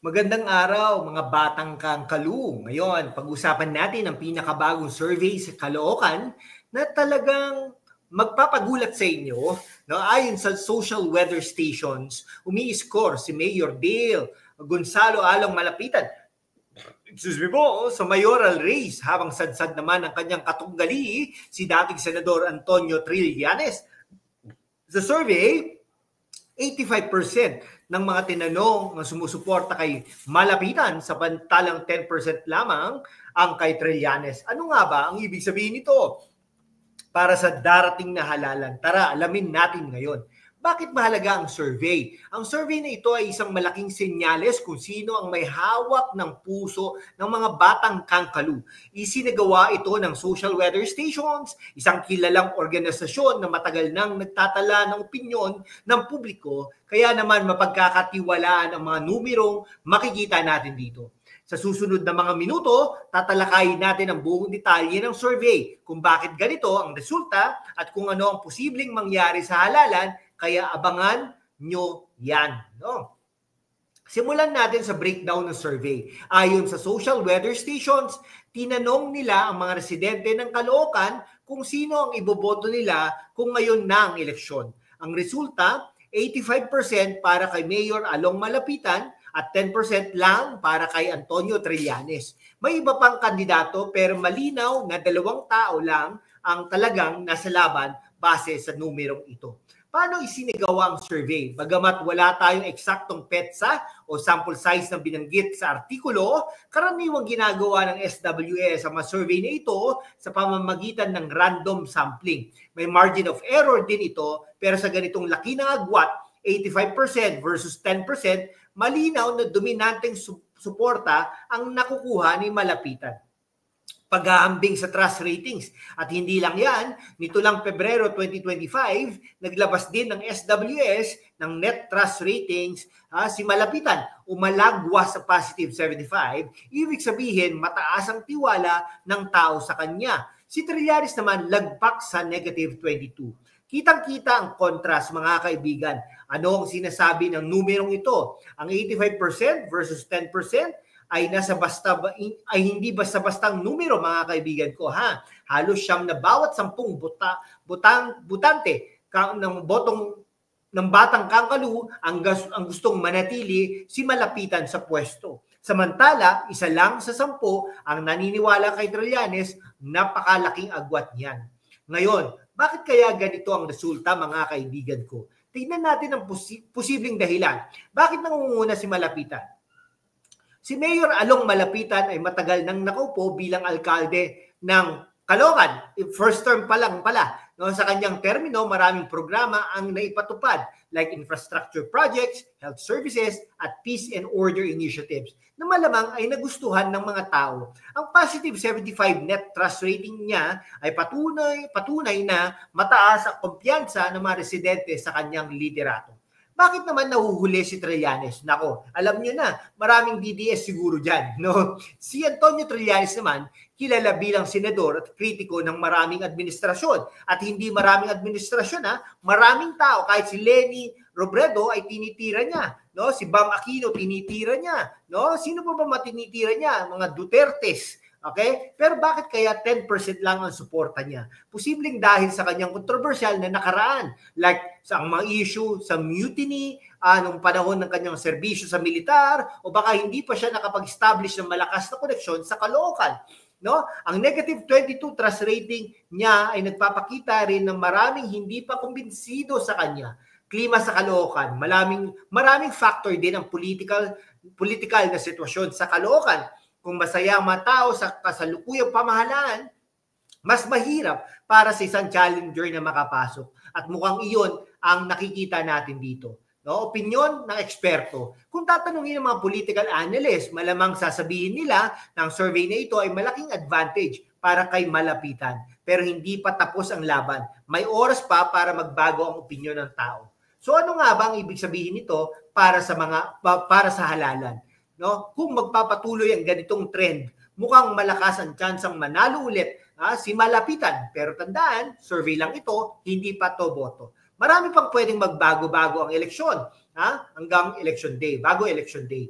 Magandang araw mga batang kangkalu. Ngayon, pag-usapan natin ang pinakabagong survey sa Caloocan na talagang magpapagulat sa inyo. No? Ayon sa social weather stations, umi-score si Mayor Dale Gonzalo Along Malapitan sa mayoral race, habang sadsad naman ang kanyang katunggali si dating Senador Antonio Trillanes. Sa survey, 85% ng mga tinanong na sumusuporta kay Malapitan, samantalang 10% lamang ang kay Trillanes. Ano nga ba ang ibig sabihin nito para sa darating na halalan? Tara, alamin natin ngayon. Bakit mahalaga ang survey? Ang survey na ito ay isang malaking senyales kung sino ang may hawak ng puso ng mga batang kangkalu. Isinagawa ito ng social weather stations, isang kilalang organisasyon na matagal nang nagtatala ng opinyon ng publiko, kaya naman mapagkakatiwalaan ang mga numerong makikita natin dito. Sa susunod na mga minuto, tatalakayin natin ang buong detalye ng survey, kung bakit ganito ang resulta at kung ano ang posibleng mangyari sa halalan, kaya abangan nyo yan. No? Simulan natin sa breakdown ng survey. Ayon sa social weather stations, tinanong nila ang mga residente ng Caloocan kung sino ang iboboto nila kung ngayon na ang eleksyon. Ang resulta, 85% para kay Mayor Along Malapitan at 10% lang para kay Antonio Trillanes. May iba pang kandidato pero malinaw na 2 tao lang ang talagang nasa laban base sa numerong ito. Paano isinagawa ang survey? Bagamat wala tayong eksaktong petsa o sample size na binanggit sa artikulo, karaniwang ginagawa ng SWS ang mga survey na ito sa pamamagitan ng random sampling. May margin of error din ito, pero sa ganitong laki ng agwat, 85% versus 10%, malinaw na dominanteng suporta ang nakukuha ni Malapitan. Paghahambing sa trust ratings. At hindi lang yan, nito lang Pebrero 2025, naglabas din ng SWS ng net trust ratings si Malapitan. Umalagwa sa positive 75, ibig sabihin mataas ang tiwala ng tao sa kanya. Si Trillanes naman lagpak sa negative 22. Kitang-kita ang contrast mga kaibigan. Ano ang sinasabi ng numerong ito? Ang 85% versus 10%, ay hindi basta-bastang numero mga kaibigan ko ha. Halos siyam na bawat 10 botante ng botong ng batang kangkalu ang gustong manatili si Malapitan sa pwesto. Samantala, isa lang sa 10 ang naniniwala kay Trillanes, napakalaking agwat niyan. Ngayon, bakit kaya ganito ang resulta mga kaibigan ko? Tingnan natin ang posibleng dahilan. Bakit nangunguna si Malapitan? Si Mayor Along Malapitan ay matagal nang nakaupo bilang alkalde ng Caloocan. First term pa lang pala. No, sa kanyang termino, maraming programa ang naipatupad like infrastructure projects, health services, at peace and order initiatives na malamang ay nagustuhan ng mga tao. Ang positive 75 net trust rating niya ay patunay na mataas ang kumpiyansa ng mga residente sa kanyang liderato. Bakit naman nahuhuli si Trillanes? Nako, alam niyo na, maraming DDS siguro dyan. No? Si Antonio Trillanes naman, kilala bilang senador at kritiko ng maraming administrasyon. At hindi maraming administrasyon, maraming tao. Kahit si Lenny Robredo ay tinitira niya. No? Si Bam Aquino tinitira niya. No? Sino pa ba matinitira niya? Mga Dutertes. Okay? Pero bakit kaya 10% lang ang suporta niya? Posibleng dahil sa kanyang kontrobersyal na nakaraan. Like sa mga issue sa mutiny, nung panahon ng kanyang serbisyo sa militar, o baka hindi pa siya nakapag-establish ng malakas na koneksyon sa Caloocan. No? Ang negative 22 trust rating niya ay nagpapakita rin ng maraming hindi pa kumbinsido sa kanya. Klima sa Caloocan, maraming factor din ang political na sitwasyon sa Caloocan. Kung masaya ang mga tao sa kasalukuyang pamahalaan, mas mahirap para sa isang challenger na makapasok. At mukhang iyon ang nakikita natin dito. No? Opinyon ng eksperto. Kung tatanungin ng mga political analyst, malamang sasabihin nila na ang survey na ito ay malaking advantage para kay Malapitan. Pero hindi pa tapos ang laban. May oras pa para magbago ang opinyon ng tao. So ano nga ba ang ibig sabihin nito para sa halalan? No? Kung magpapatuloy ang ganitong trend, mukhang malakas ang tsansang manalo ulit si Malapitan. Pero tandaan, survey lang ito, hindi pa to boto. Marami pang pwedeng magbago-bago ang eleksyon hanggang election day, bago election day.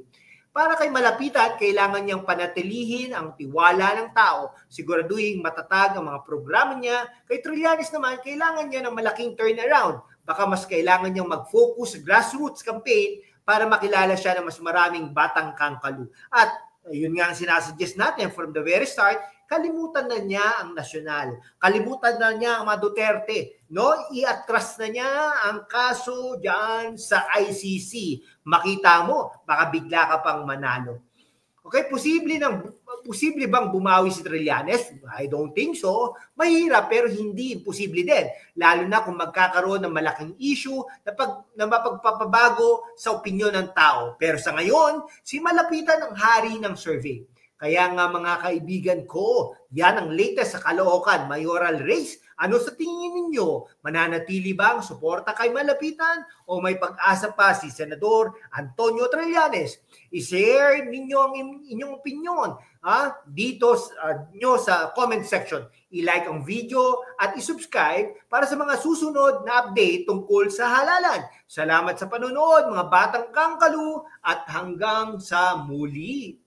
Para kay Malapitan, kailangan niyang panatilihin ang tiwala ng tao. Siguraduhin matatag ang mga programa niya. Kay Trillanes naman, kailangan niya ng malaking turnaround. Baka mas kailangan niyang mag-focus sa grassroots campaign para makilala siya ng mas maraming batang kangkalu. At yun nga ang sinasuggest natin from the very start, kalimutan na niya ang nasyonal. Kalimutan na niya ang mga Duterte. No? I-atras na niya ang kaso dyan sa ICC. Makita mo, baka bigla ka pang manalo. Okay, posible bang bumawi si Trillanes? I don't think so. Mahirap pero hindi imposible din. Lalo na kung magkakaroon ng malaking issue na mapagpapabago sa opinyon ng tao. Pero sa ngayon, si Malapitan ang hari ng survey. Kaya nga mga kaibigan ko, yan ang latest sa Caloocan mayoral race. Ano sa tingin ninyo? Mananatili ba ang suporta kay Malapitan o may pag-asa pa si Senador Antonio Trillanes? I-share ninyo ang inyong opinion dito nyo sa comment section. I-like ang video at i-subscribe para sa mga susunod na update tungkol sa halalan. Salamat sa panonood mga batang kangkalu at hanggang sa muli.